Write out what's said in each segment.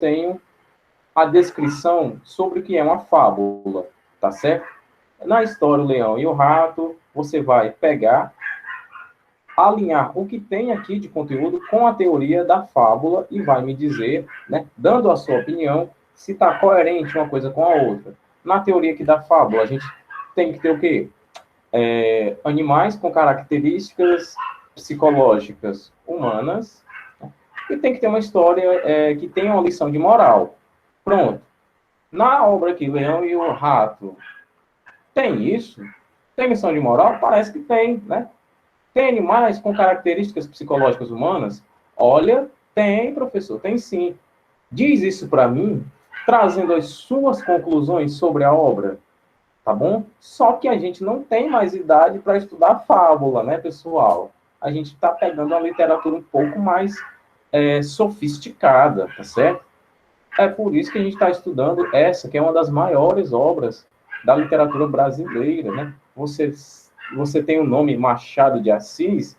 tenho a descrição sobre o que é uma fábula, tá certo? Na história O Leão e o Rato, você vai pegar, alinhar o que tem aqui de conteúdo com a teoria da fábula e vai me dizer, né, dando a sua opinião, se está coerente uma coisa com a outra. Na teoria aqui da fábula, a gente tem que ter o quê? Animais com características psicológicas humanas, né? E tem que ter uma história que tenha uma lição de moral. Pronto. Na obra aqui, Leão e o Rato, tem isso? Tem lição de moral? Parece que tem, né? Tem animais com características psicológicas humanas? Olha, tem, professor, tem sim. Diz isso para mim, trazendo as suas conclusões sobre a obra, tá bom? Só que a gente não tem mais idade para estudar fábula, né, pessoal? A gente está pegando uma literatura um pouco mais sofisticada, tá certo? É por isso que a gente está estudando essa, que é uma das maiores obras da literatura brasileira, né? Você tem o nome Machado de Assis,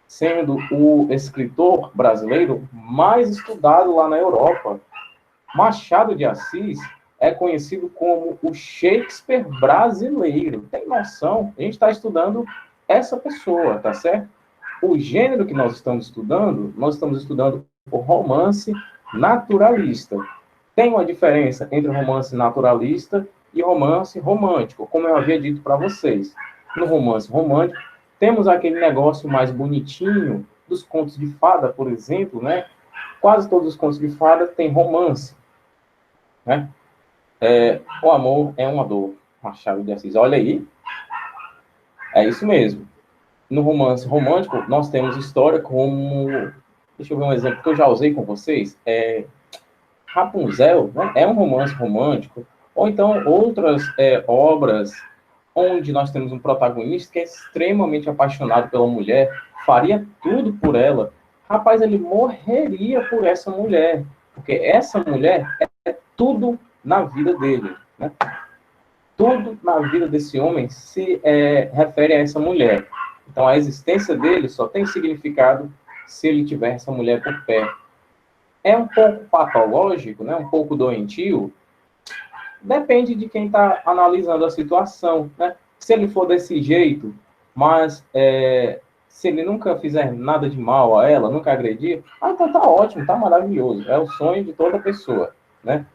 sendo o escritor brasileiro mais estudado lá na Europa. Machado de Assis é conhecido como o Shakespeare brasileiro. Tem noção? A gente está estudando essa pessoa, tá certo? O gênero que nós estamos estudando o romance naturalista. Tem uma diferença entre romance naturalista e romance romântico, como eu havia dito para vocês. No romance romântico, temos aquele negócio mais bonitinho dos contos de fada, por exemplo, né? Quase todos os contos de fada têm romance, né? O amor é uma dor. Machado de Assis. Olha aí, é isso mesmo. No romance romântico, nós temos história como... Deixa eu ver um exemplo que eu já usei com vocês. Rapunzel, né? É um romance romântico. Ou então outras obras onde nós temos um protagonista que é extremamente apaixonado pela mulher, faria tudo por ela. Rapaz, ele morreria por essa mulher, porque essa mulher é tudo na vida dele, né? Tudo na vida desse homem se refere a essa mulher. Então, a existência dele só tem significado se ele tiver essa mulher por perto. É um pouco patológico, né? Um pouco doentio. Depende de quem está analisando a situação, né? Se ele for desse jeito, mas se ele nunca fizer nada de mal a ela, nunca agredir, então tá ótimo, tá maravilhoso. É o sonho de toda pessoa, né?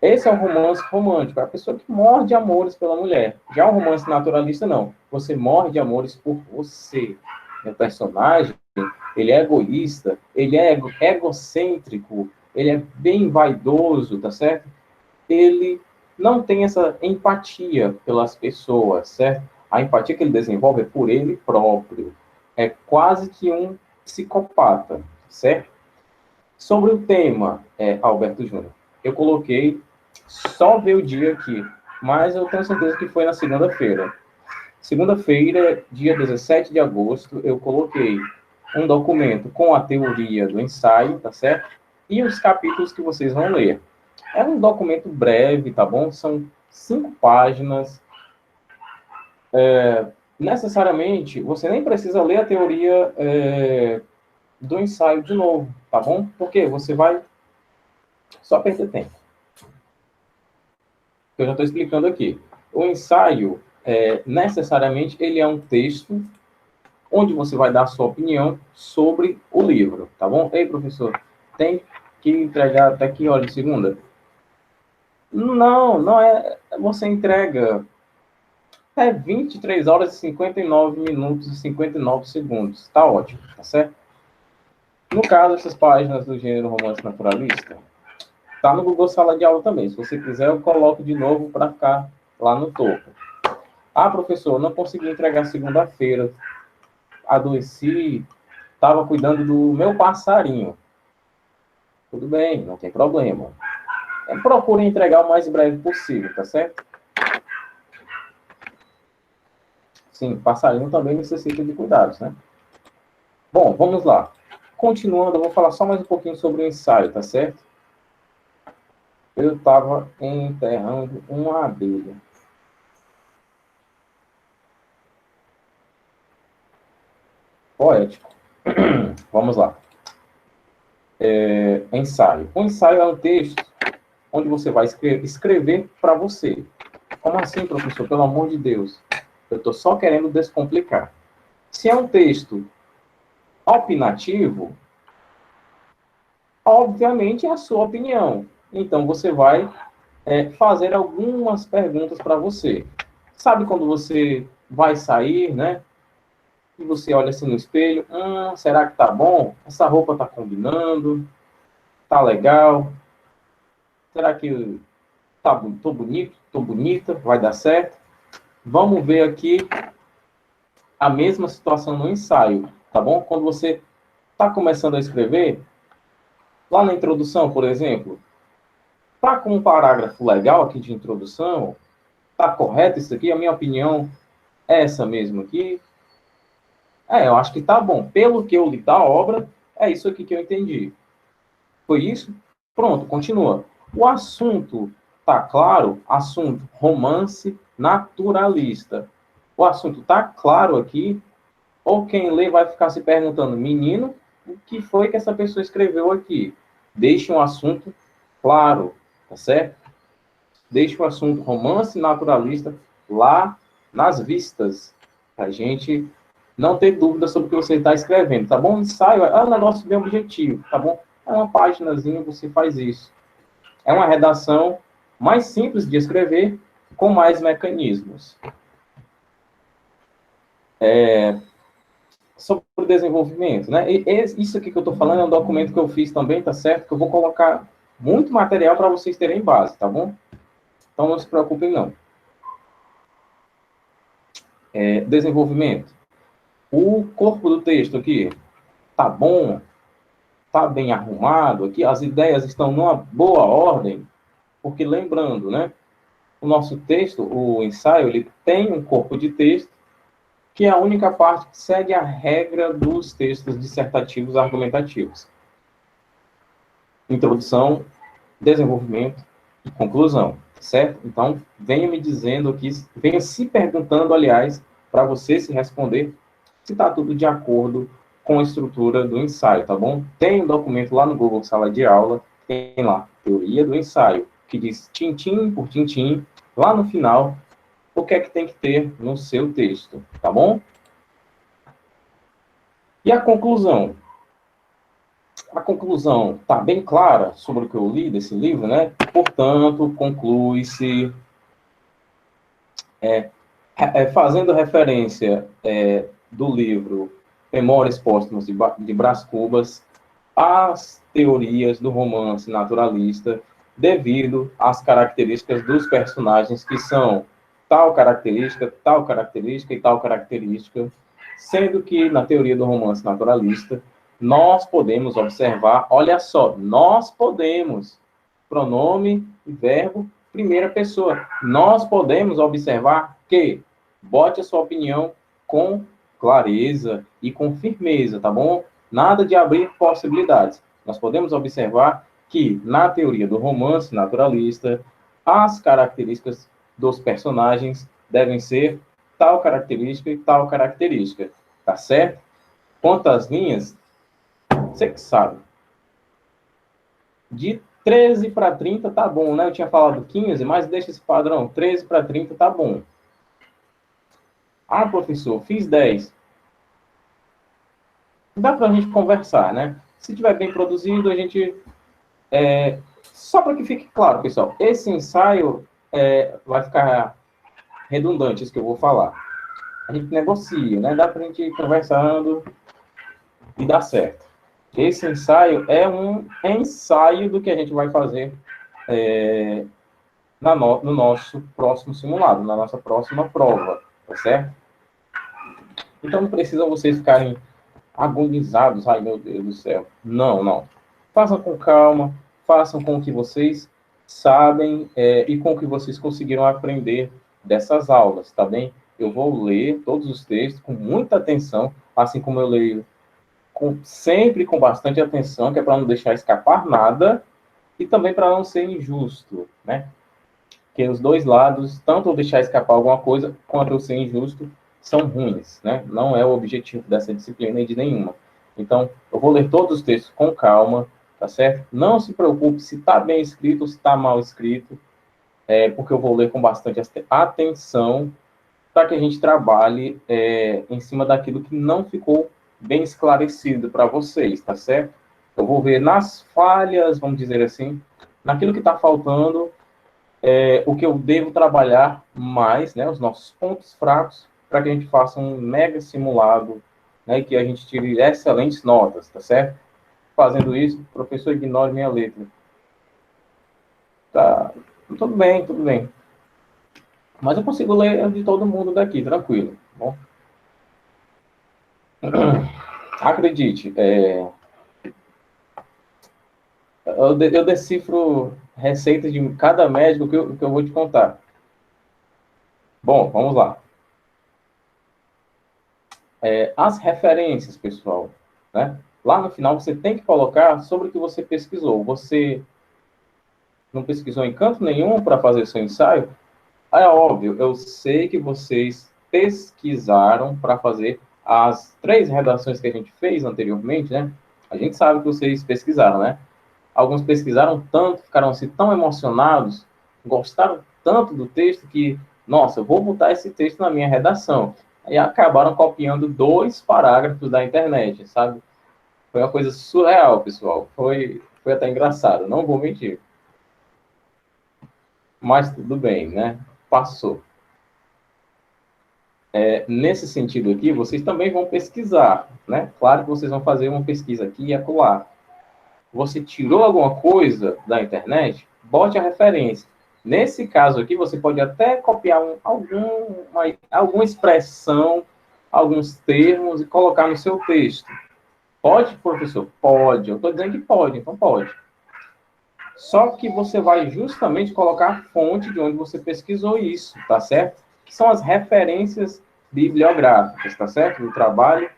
Esse é um romance romântico, é a pessoa que morre de amores pela mulher. Já um romance naturalista, não. Você morre de amores por você. O personagem, ele é egoísta, ele é egocêntrico, ele é bem vaidoso, tá certo? Ele não tem essa empatia pelas pessoas, certo? A empatia que ele desenvolve é por ele próprio. É quase que um psicopata, certo? Sobre o tema, Alberto Júnior, eu coloquei só ver o dia aqui, mas eu tenho certeza que foi na segunda-feira. Segunda-feira, dia 17 de agosto, eu coloquei um documento com a teoria do ensaio, tá certo? E os capítulos que vocês vão ler. É um documento breve, tá bom? São 5 páginas. Necessariamente, você nem precisa ler a teoria do ensaio de novo, tá bom? Porque você vai só perder tempo. Eu já estou explicando aqui. O ensaio, necessariamente, ele é um texto onde você vai dar a sua opinião sobre o livro, tá bom? Ei, professor, tem que entregar até que hora de segunda? Não, não é. Você entrega 23 horas e 59 minutos e 59 segundos. Tá ótimo, tá certo? No caso, essas páginas do gênero romance naturalista, tá no Google Sala de Aula também. Se você quiser, eu coloco de novo para ficar lá no topo. Ah, professor, não consegui entregar segunda-feira. Adoeci, estava cuidando do meu passarinho. Tudo bem, não tem problema. Procure entregar o mais breve possível, tá certo? Sim, passarinho também necessita de cuidados, né? Bom, vamos lá. Continuando, eu vou falar só mais um pouquinho sobre o ensaio, tá certo? Eu estava enterrando uma abelha. Poético. Vamos lá. ensaio. O ensaio é um texto onde você vai escrever para você. Como assim, professor? Pelo amor de Deus. Eu estou só querendo descomplicar. Se é um texto opinativo, obviamente é a sua opinião. Então, você vai fazer algumas perguntas para você. Sabe quando você vai sair, né? E você olha assim no espelho, será que tá bom? Essa roupa tá combinando? Tá legal? Será que tô bonito? Tô bonita? Vai dar certo? Vamos ver aqui a mesma situação no ensaio, tá bom? Quando você tá começando a escrever, lá na introdução, por exemplo, tá com um parágrafo legal aqui de introdução? Tá correto isso aqui? A minha opinião é essa mesmo aqui? Eu acho que tá bom. Pelo que eu li da obra, é isso aqui que eu entendi. Foi isso? Pronto, continua. O assunto tá claro? Assunto romance naturalista. O assunto tá claro aqui? Ou quem lê vai ficar se perguntando, menino, o que foi que essa pessoa escreveu aqui? Deixe um assunto claro, tá certo? Deixe o assunto romance naturalista lá nas vistas, pra gente não ter dúvida sobre o que você está escrevendo, tá bom? Ensaio é um negócio bem objetivo, tá bom? É uma paginazinha, você faz isso. É uma redação mais simples de escrever, com mais mecanismos. Sobre o desenvolvimento, né? Isso aqui que eu estou falando é um documento que eu fiz também, tá certo? Que eu vou colocar muito material para vocês terem base, tá bom? Então não se preocupem, não. Desenvolvimento. O corpo do texto aqui tá bom? Tá bem arrumado? Aqui as ideias estão numa boa ordem? Porque lembrando, né? O nosso texto, o ensaio, ele tem um corpo de texto que é a única parte que segue a regra dos textos dissertativos argumentativos. Introdução, desenvolvimento e conclusão, certo? Então, venha me dizendo aqui, venha se perguntando, aliás, para você se responder se está tudo de acordo com a estrutura do ensaio, tá bom? Tem um documento lá no Google Sala de Aula, tem lá, teoria do ensaio, que diz tintim por tintim, lá no final, o que é que tem que ter no seu texto, tá bom? E a conclusão? A conclusão está bem clara sobre o que eu li desse livro, né? Portanto, conclui-se, fazendo referência do livro Memórias Póstumas de Brás Cubas, às teorias do romance naturalista, devido às características dos personagens que são tal característica e tal característica, sendo que na teoria do romance naturalista nós podemos observar, olha só, nós podemos, pronome e verbo, primeira pessoa, nós podemos observar que, bote a sua opinião com clareza e com firmeza, tá bom? Nada de abrir possibilidades. Nós podemos observar que, na teoria do romance naturalista, as características dos personagens devem ser tal característica e tal característica, tá certo? Quantas linhas? Você que sabe. De 13 para 30 tá bom, né? Eu tinha falado 15, mas deixa esse padrão. 13 para 30 tá bom. Ah, professor, fiz 10. Dá para a gente conversar, né? Se tiver bem produzido, a gente... Só para que fique claro, pessoal, esse ensaio vai ficar redundante, isso que eu vou falar. A gente negocia, né? Dá para a gente ir conversando e dar certo. Esse ensaio é um ensaio do que a gente vai fazer no nosso próximo simulado, na nossa próxima prova, tá certo? Então não precisam vocês ficarem agonizados, ai meu Deus do céu. Não, não. Façam com calma, façam com o que vocês sabem e com o que vocês conseguiram aprender dessas aulas, tá bem? Eu vou ler todos os textos com muita atenção, assim como eu leio sempre com bastante atenção, que é para não deixar escapar nada, e também para não ser injusto, né? Porque os dois lados, tanto eu deixar escapar alguma coisa, quanto eu ser injusto, são ruins, né? Não é o objetivo dessa disciplina e de nenhuma. Então, eu vou ler todos os textos com calma, tá certo? Não se preocupe se está bem escrito ou se está mal escrito, porque eu vou ler com bastante atenção para que a gente trabalhe em cima daquilo que não ficou bem esclarecido para vocês, tá certo? Eu vou ver nas falhas, vamos dizer assim, naquilo que está faltando, o que eu devo trabalhar mais, né, os nossos pontos fracos, para que a gente faça um mega simulado, né, e que a gente tire excelentes notas, tá certo? Fazendo isso, professor, ignore minha letra. Tá, tudo bem, tudo bem. Mas eu consigo ler de todo mundo daqui, tranquilo. Bom, acredite, eu decifro receitas de cada médico que eu vou te contar. Bom, vamos lá. As referências, pessoal, né? Lá no final você tem que colocar sobre o que você pesquisou. Você não pesquisou em canto nenhum para fazer seu ensaio? É óbvio, eu sei que vocês pesquisaram para fazer as 3 redações que a gente fez anteriormente, né? A gente sabe que vocês pesquisaram, né? Alguns pesquisaram tanto, ficaram assim tão emocionados, gostaram tanto do texto que, nossa, eu vou botar esse texto na minha redação. E acabaram copiando 2 parágrafos da internet, sabe? Foi uma coisa surreal, pessoal. Foi até engraçado, não vou mentir. Mas tudo bem, né? Passou. Nesse sentido aqui, vocês também vão pesquisar, né? Claro que vocês vão fazer uma pesquisa aqui e acolá. Você tirou alguma coisa da internet, bote a referência. Nesse caso aqui, você pode até copiar alguma expressão, alguns termos e colocar no seu texto. Pode, professor? Pode. Eu estou dizendo que pode, então pode. Só que você vai justamente colocar a fonte de onde você pesquisou isso, tá certo? Que são as referências bibliográficas, tá certo? Do trabalho.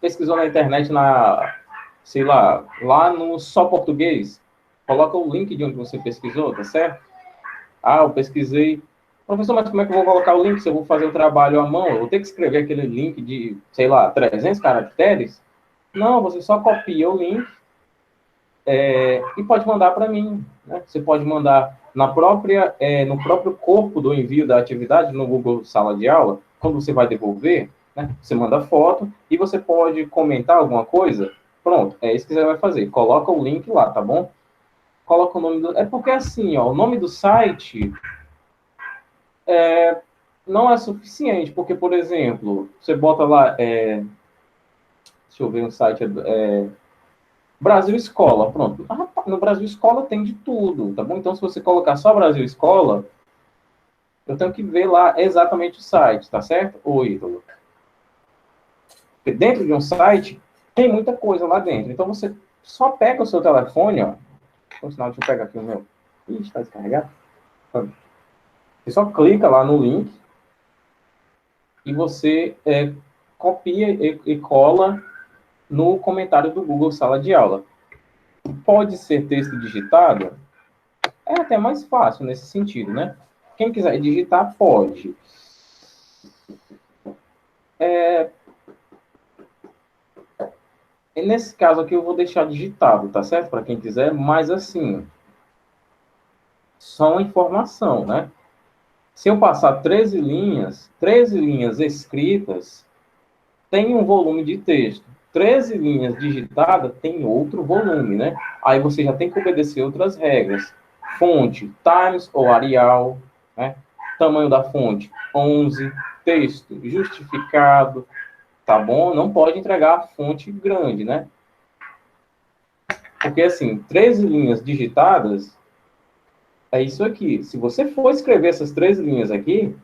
Pesquisou na internet, sei lá no Só Português. Coloca o link de onde você pesquisou, tá certo? Ah, eu pesquisei. Professor, mas como é que eu vou colocar o link se eu vou fazer o trabalho à mão? Eu vou ter que escrever aquele link de, sei lá, 300 caracteres? Não, você só copia o link e pode mandar para mim, né? Você pode mandar no próprio corpo do envio da atividade, no Google Sala de Aula, quando você vai devolver, né? Você manda foto e você pode comentar alguma coisa. Pronto, é isso que você vai fazer. Coloca o link lá, tá bom? Coloca o nome do... É porque assim, ó, o nome do site não é suficiente, porque, por exemplo, você bota lá, deixa eu ver um site, Brasil Escola, pronto. No Brasil Escola tem de tudo, tá bom? Então, se você colocar só Brasil Escola, eu tenho que ver lá exatamente o site, tá certo? Ô, Ítalo. Porque dentro de um site, tem muita coisa lá dentro. Então, você só pega o seu telefone, ó. Por sinal, deixa eu pegar aqui o meu. Ih, está descarregado. Você só clica lá no link e você copia e cola no comentário do Google Sala de Aula. Pode ser texto digitado? É até mais fácil nesse sentido, né? Quem quiser digitar, pode. E nesse caso aqui, eu vou deixar digitado, tá certo? Para quem quiser, mas assim, só uma informação, né? Se eu passar 13 linhas escritas, tem um volume de texto. 13 linhas digitadas tem outro volume, né? Aí você já tem que obedecer outras regras. Fonte, Times ou Arial, né? Tamanho da fonte, 11. Texto, justificado, tá bom? Não pode entregar a fonte grande, né? Porque, assim, 13 linhas digitadas é isso aqui. Se você for escrever essas 13 linhas aqui,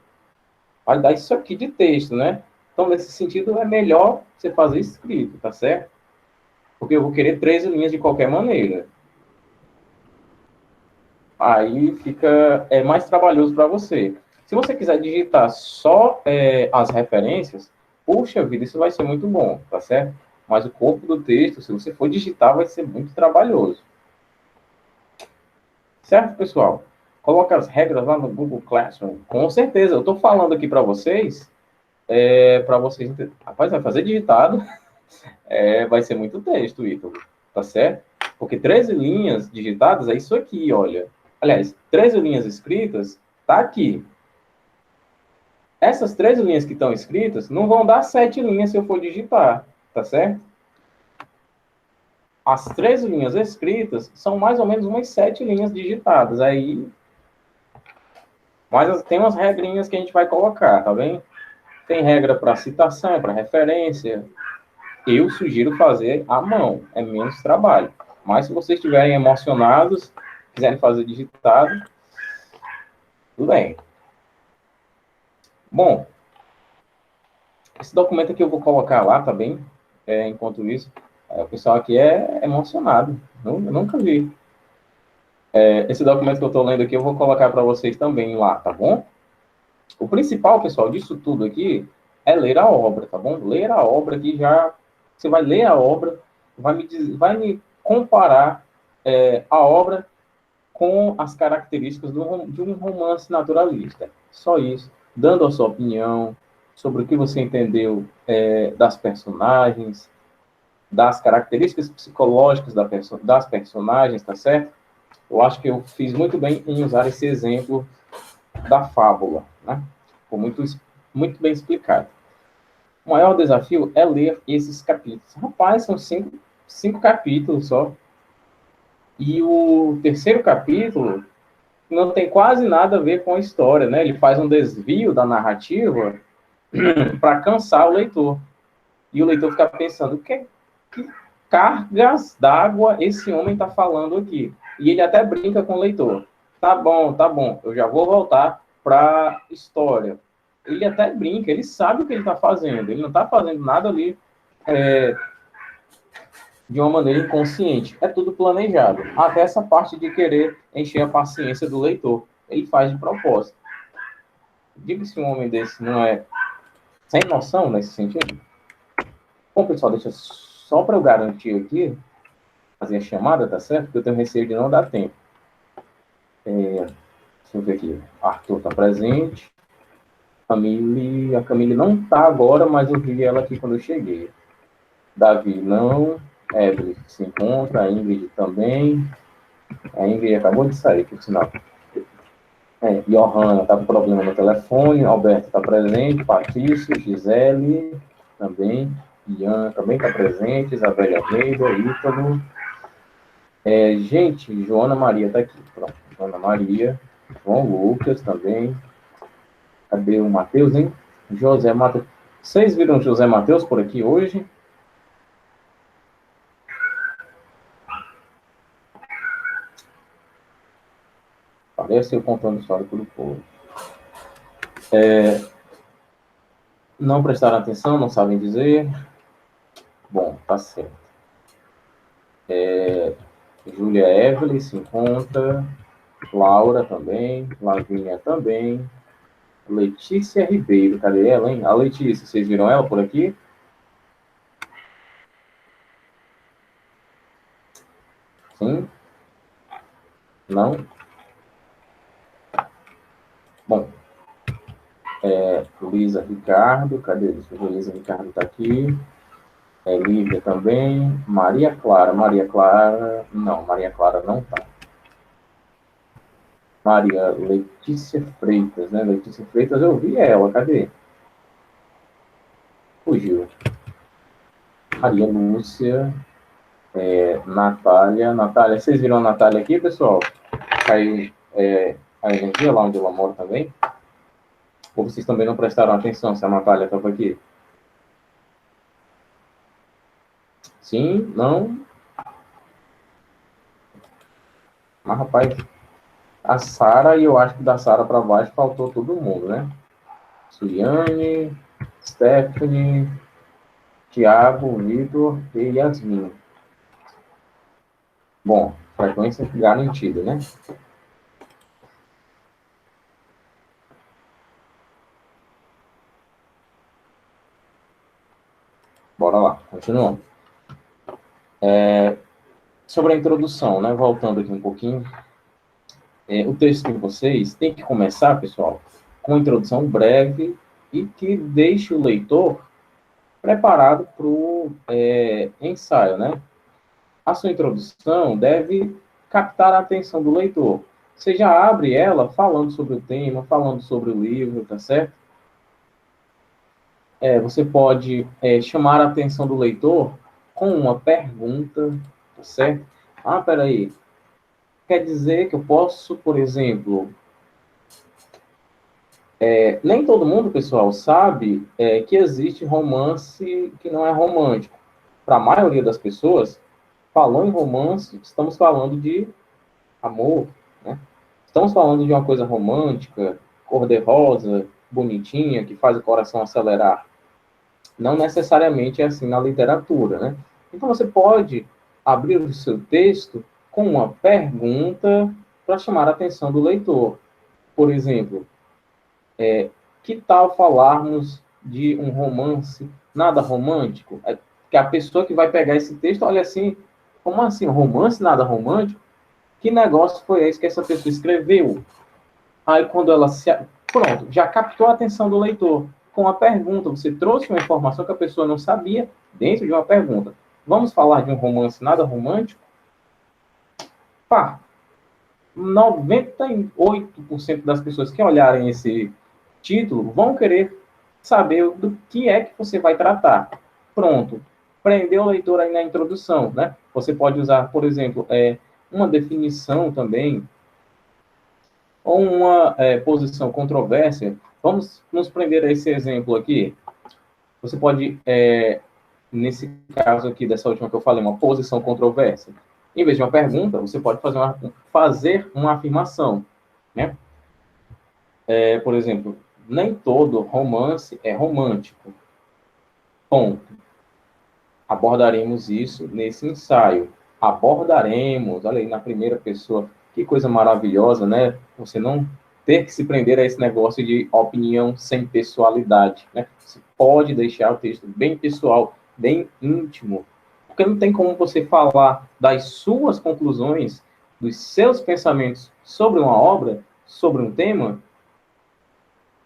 vai dar isso aqui de texto, né? Então, nesse sentido, é melhor você fazer escrito, tá certo? Porque eu vou querer 13 linhas de qualquer maneira. Aí fica mais trabalhoso para você. Se você quiser digitar só as referências, puxa vida, isso vai ser muito bom, tá certo? Mas o corpo do texto, se você for digitar, vai ser muito trabalhoso. Certo, pessoal? Coloca as regras lá no Google Classroom. Com certeza, eu estou falando aqui para vocês, para vocês entenderem. Rapaz, vai fazer digitado, vai ser muito texto, Ítalo. tá certo? Porque 13 linhas digitadas é isso aqui, olha. Aliás, 13 linhas escritas tá aqui. Essas 13 linhas que estão escritas não vão dar 7 linhas se eu for digitar, tá certo? As 13 linhas escritas são mais ou menos umas 7 linhas digitadas. Aí, mas tem umas regrinhas que a gente vai colocar, tá bem? Tem regra para citação, para referência. Eu sugiro fazer à mão, é menos trabalho. Mas se vocês estiverem emocionados, quiserem fazer digitado, tudo bem. Bom, esse documento aqui eu vou colocar lá, tá bem? Enquanto isso, o pessoal aqui é emocionado. Eu nunca vi. Esse documento que eu estou lendo aqui, eu vou colocar para vocês também lá, tá bom? O principal, pessoal, disso tudo aqui é ler a obra, tá bom? Ler a obra aqui já... Você vai ler a obra, vai me comparar a obra com as características de um romance naturalista. Só isso. Dando a sua opinião sobre o que você entendeu das personagens, das características psicológicas das personagens, tá certo? Eu acho que eu fiz muito bem em usar esse exemplo da fábula, né? Ficou muito bem explicado. O maior desafio é ler esses capítulos. Rapaz, são cinco capítulos só. E o terceiro capítulo não tem quase nada a ver com a história, né? Ele faz um desvio da narrativa para cansar o leitor. E o leitor fica pensando, que cargas d'água esse homem está falando aqui? E ele até brinca com o leitor. Tá bom, eu já vou voltar para a história. Ele até brinca, ele sabe o que ele está fazendo. Ele não está fazendo nada ali de uma maneira inconsciente. É tudo planejado. Até essa parte de querer encher a paciência do leitor. Ele faz de propósito. Diga se um homem desse não é sem noção nesse sentido. Bom, pessoal, deixa só para eu garantir aqui, fazer a chamada, tá certo? Porque eu tenho receio de não dar tempo. Deixa eu ver aqui. Arthur está presente. A Camille não está agora, mas eu vi ela aqui quando eu cheguei. Davi não. Evelyn se encontra. A Ingrid também. A Ingrid acabou de sair, por sinal. Johanna está com problema no telefone. Alberto está presente. Patrício, Gisele também. Ian também está presente. Isabela Almeida, Ítalo. Gente, Joana Maria está aqui. Pronto. Joana Maria. João Lucas também. Cadê o Matheus, hein? José Matheus. Vocês viram José Matheus por aqui hoje? Parece eu contando história para o povo. Não prestaram atenção, não sabem dizer. Bom, tá certo. Júlia Evelyn se encontra. Laura também. Lavínia também. Letícia Ribeiro, cadê ela, hein? A Letícia, vocês viram ela por aqui? Sim? Não? Bom. Luísa Ricardo, cadê? Deixa eu ver, Luísa Ricardo está aqui. Lívia também. Maria Clara não, Maria Clara não está. Maria Letícia Freitas, né? Letícia Freitas, eu vi ela, cadê? Fugiu. Maria Lúcia, Natália, vocês viram a Natália aqui, pessoal? Caiu a energia lá onde ela mora também? Ou vocês também não prestaram atenção se a Natália estava aqui? Sim? Não? Mas, rapaz, a Sara, e eu acho que da Sara para baixo faltou todo mundo, né? Suliane, Stephanie, Tiago, Vitor e Yasmin. Bom, frequência garantida, né? Bora lá, continuando. Sobre a introdução, né? Voltando aqui um pouquinho. O texto de vocês tem que começar, pessoal, com uma introdução breve e que deixe o leitor preparado para o ensaio, né? a sua introdução deve captar a atenção do leitor. Você já abre ela falando sobre o tema, falando sobre o livro, tá certo? Você pode chamar a atenção do leitor com uma pergunta, tá certo? Ah, peraí. Quer dizer que eu posso, por exemplo, nem todo mundo, pessoal, sabe que existe romance que não é romântico. Para a maioria das pessoas, falou em romance, estamos falando de amor, né? Estamos falando de uma coisa romântica, cor-de-rosa, bonitinha, que faz o coração acelerar. Não necessariamente é assim na literatura, né? Então você pode abrir o seu texto com uma pergunta para chamar a atenção do leitor. Por exemplo, que tal falarmos de um romance nada romântico? Que a pessoa que vai pegar esse texto olha assim, como assim, romance nada romântico? Que negócio foi esse que essa pessoa escreveu? Aí quando ela se... Pronto, já captou a atenção do leitor com a pergunta. Você trouxe uma informação que a pessoa não sabia dentro de uma pergunta. Vamos falar de um romance nada romântico? Pá, 98% das pessoas que olharem esse título vão querer saber do que é que você vai tratar. Pronto. Prendeu o leitor aí na introdução, né? Você pode usar, por exemplo, uma definição também, ou uma posição controversa. Vamos nos prender a esse exemplo aqui. Você pode, nesse caso aqui, dessa última que eu falei, uma posição controversa. Em vez de uma pergunta, você pode fazer uma afirmação, né? Por exemplo, nem todo romance é romântico. Ponto. Abordaremos isso nesse ensaio. Abordaremos, olha aí na primeira pessoa, que coisa maravilhosa, né? Você não ter que se prender a esse negócio de opinião sem pessoalidade, né? Você pode deixar o texto bem pessoal, bem íntimo, porque não tem como você falar das suas conclusões, dos seus pensamentos sobre uma obra, sobre um tema,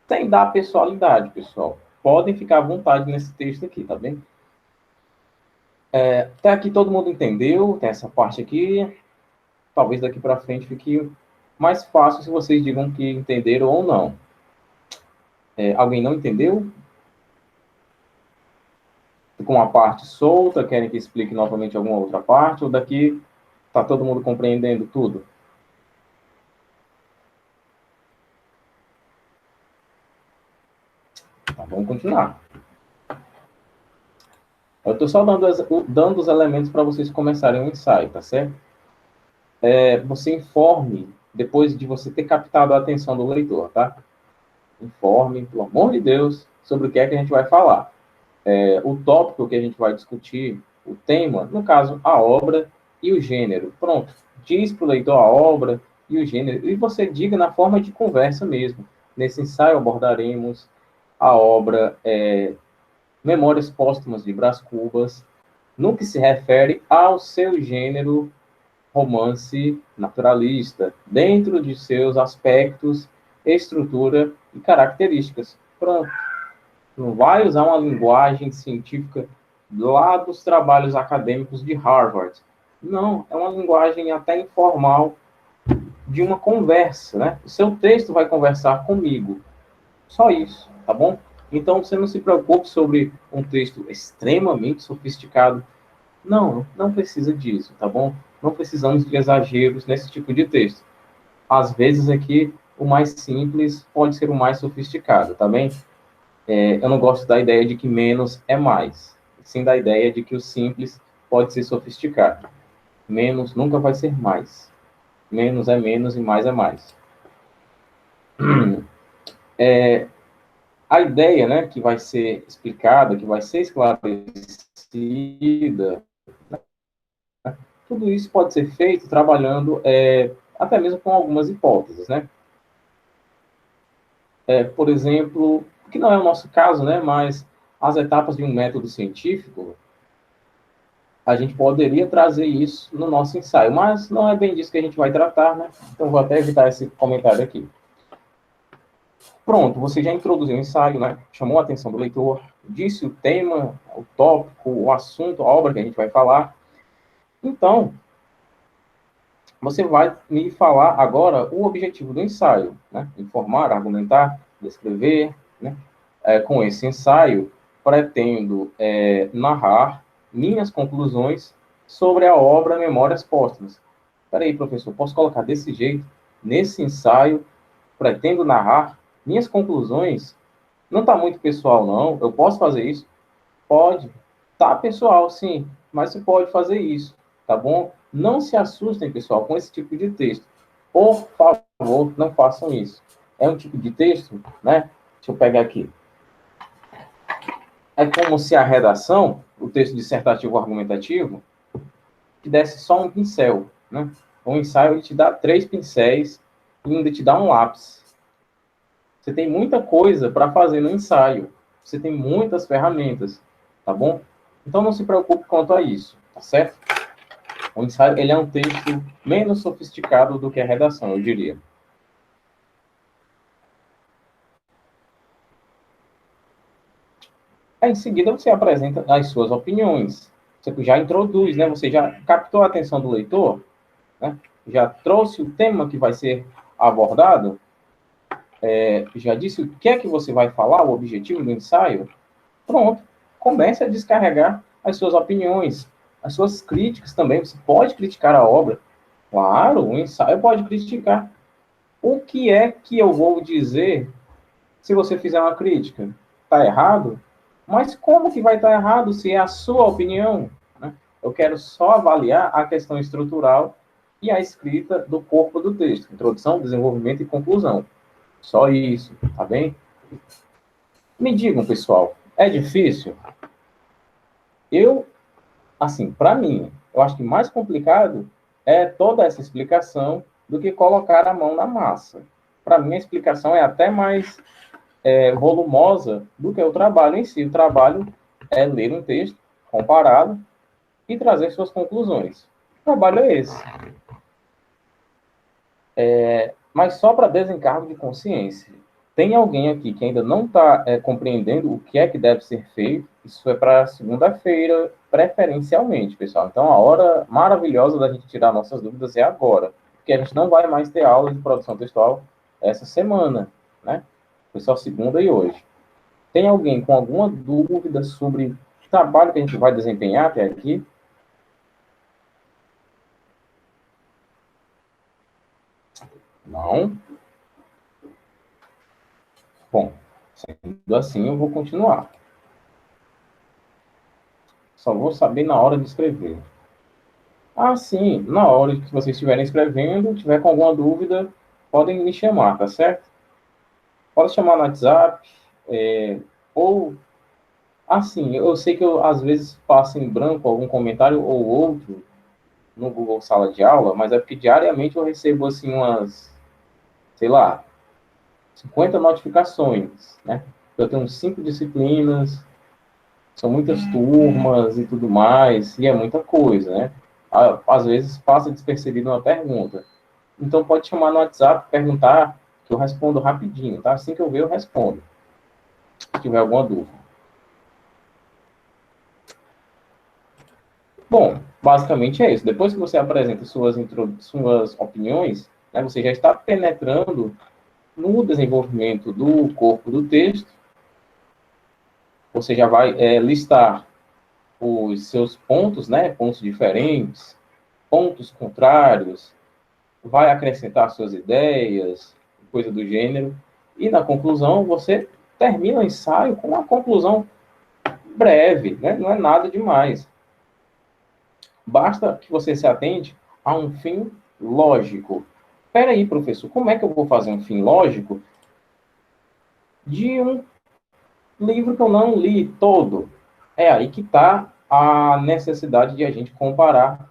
sem dar pessoalidade, pessoal. Podem ficar à vontade nesse texto aqui, tá bem? Até aqui todo mundo entendeu, tem essa parte aqui. Talvez daqui para frente fique mais fácil se vocês digam que entenderam ou não. Alguém não entendeu? Ficou uma parte solta, querem que explique novamente alguma outra parte, ou daqui está todo mundo compreendendo tudo? Tá, vamos continuar. Eu estou só dando os elementos para vocês começarem o ensaio, tá certo? Você informe, depois de você ter captado a atenção do leitor, tá? Informe, pelo amor de Deus, sobre o que é que a gente vai falar. O tópico que a gente vai discutir, o tema, no caso, a obra e o gênero. Pronto. Diz para o leitor a obra e o gênero, e você diga na forma de conversa mesmo. Nesse ensaio abordaremos a obra Memórias Póstumas de Brás Cubas, no que se refere ao seu gênero romance naturalista, dentro de seus aspectos, estrutura e características. Pronto. Não vai usar uma linguagem científica lá dos trabalhos acadêmicos de Harvard. Não, é uma linguagem até informal de uma conversa, né? O seu texto vai conversar comigo. Só isso, tá bom? Então, você não se preocupe sobre um texto extremamente sofisticado. Não, não precisa disso, tá bom? Não precisamos de exageros nesse tipo de texto. Às vezes aqui, o mais simples pode ser o mais sofisticado, tá bem? Eu não gosto da ideia de que menos é mais, sim da ideia de que o simples pode ser sofisticado. Menos nunca vai ser mais. Menos é menos e mais é mais. A ideia, né, que vai ser explicada, que vai ser esclarecida, tudo isso pode ser feito trabalhando até mesmo com algumas hipóteses, né? Por exemplo, que não é o nosso caso, né, mas as etapas de um método científico, a gente poderia trazer isso no nosso ensaio, mas não é bem disso que a gente vai tratar, né? Então, vou até evitar esse comentário aqui. Pronto, você já introduziu o ensaio, né? Chamou a atenção do leitor, disse o tema, o tópico, o assunto, a obra que a gente vai falar. Então, você vai me falar agora o objetivo do ensaio, né? Informar, argumentar, descrever, né? Com esse ensaio, pretendo narrar minhas conclusões sobre a obra Memórias Póstumas. Espera aí, professor, posso colocar desse jeito? Nesse ensaio, pretendo narrar minhas conclusões. Não está muito pessoal, não. Eu posso fazer isso? Pode. Tá, pessoal, sim. Mas você pode fazer isso, tá bom? Não se assustem, pessoal, com esse tipo de texto. Por favor, não façam isso. É um tipo de texto, né? Deixa eu pegar aqui. É como se a redação, o texto dissertativo argumentativo, te desse só um pincel, né? O ensaio ele te dá 3 pincéis e ainda te dá um lápis. Você tem muita coisa para fazer no ensaio. Você tem muitas ferramentas, tá bom? Então não se preocupe quanto a isso, tá certo? O ensaio ele é um texto menos sofisticado do que a redação, eu diria. Aí, em seguida, você apresenta as suas opiniões. Você já introduz, né? Você já captou a atenção do leitor, né? Já trouxe o tema que vai ser abordado, já disse o que é que você vai falar, o objetivo do ensaio. Pronto, comece a descarregar as suas opiniões, as suas críticas também. Você pode criticar a obra. Claro, o ensaio pode criticar. O que é que eu vou dizer se você fizer uma crítica? Está errado? Mas como que vai estar errado se é a sua opinião? Né? Eu quero só avaliar a questão estrutural e a escrita do corpo do texto. Introdução, desenvolvimento e conclusão. Só isso, tá bem? Me digam, pessoal, é difícil? Eu, assim, para mim, eu acho que mais complicado é toda essa explicação do que colocar a mão na massa. Para mim, a explicação é até mais volumosa do que o trabalho em si. O trabalho é ler um texto comparado e trazer suas conclusões. O trabalho é esse. Mas só para desencargo de consciência. Tem alguém aqui que ainda não está compreendendo o que é que deve ser feito? Isso é para segunda-feira, preferencialmente, pessoal. Então, a hora maravilhosa da gente tirar nossas dúvidas é agora, porque a gente não vai mais ter aula de produção textual essa semana, né? Foi só segunda e hoje. Tem alguém com alguma dúvida sobre o trabalho que a gente vai desempenhar até aqui? Não? Bom, sendo assim, eu vou continuar. Só vou saber na hora de escrever. Ah, sim, na hora que vocês estiverem escrevendo, tiver com alguma dúvida, podem me chamar, tá certo? Pode chamar no WhatsApp, ou assim, eu sei que eu às vezes passo em branco algum comentário ou outro no Google Sala de Aula, mas é porque diariamente eu recebo assim umas, sei lá, 50 notificações, né? Eu tenho 5 disciplinas, são muitas turmas e tudo mais, e é muita coisa, né? Às vezes passa despercebido uma pergunta. Então pode chamar no WhatsApp, perguntar, que eu respondo rapidinho, tá? Assim que eu ver, eu respondo, se tiver alguma dúvida. Bom, basicamente é isso. Depois que você apresenta suas opiniões, né, você já está penetrando no desenvolvimento do corpo do texto, você já vai listar os seus pontos, né, pontos diferentes, pontos contrários, vai acrescentar suas ideias, coisa do gênero, e na conclusão você termina o ensaio com uma conclusão breve, né? Não é nada demais. Basta que você se atente a um fim lógico. Espera aí, professor, como é que eu vou fazer um fim lógico de um livro que eu não li todo? É aí que está a necessidade de a gente comparar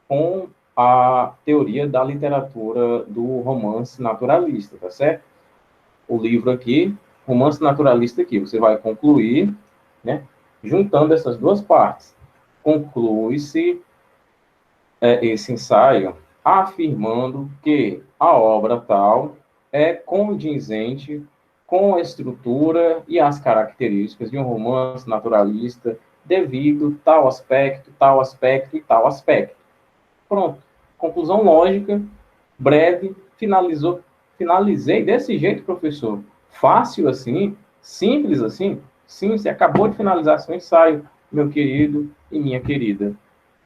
com a teoria da literatura do romance naturalista, tá certo? O livro aqui, romance naturalista aqui, você vai concluir, né, juntando essas duas partes. Conclui-se esse ensaio afirmando que a obra tal é condizente com a estrutura e as características de um romance naturalista devido tal aspecto e tal aspecto. Pronto. Conclusão lógica, breve, finalizei desse jeito, professor. Fácil assim, simples assim. Sim, você acabou de finalizar seu ensaio, meu querido e minha querida.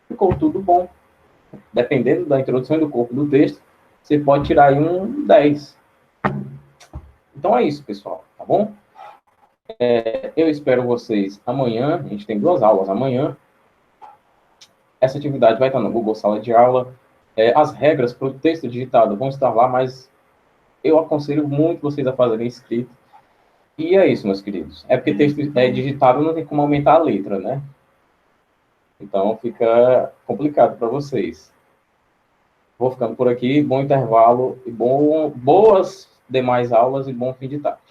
Ficou tudo bom. Dependendo da introdução do corpo do texto, você pode tirar aí um 10. Então é isso, pessoal, tá bom? Eu espero vocês amanhã. A gente tem 2 aulas amanhã. Essa atividade vai estar no Google Sala de Aula. As regras para o texto digitado vão estar lá, mas eu aconselho muito vocês a fazerem escrito. E é isso, meus queridos. É porque texto digitado não tem como aumentar a letra, né? Então fica complicado para vocês. Vou ficando por aqui. Bom intervalo e boas demais aulas e bom fim de tarde.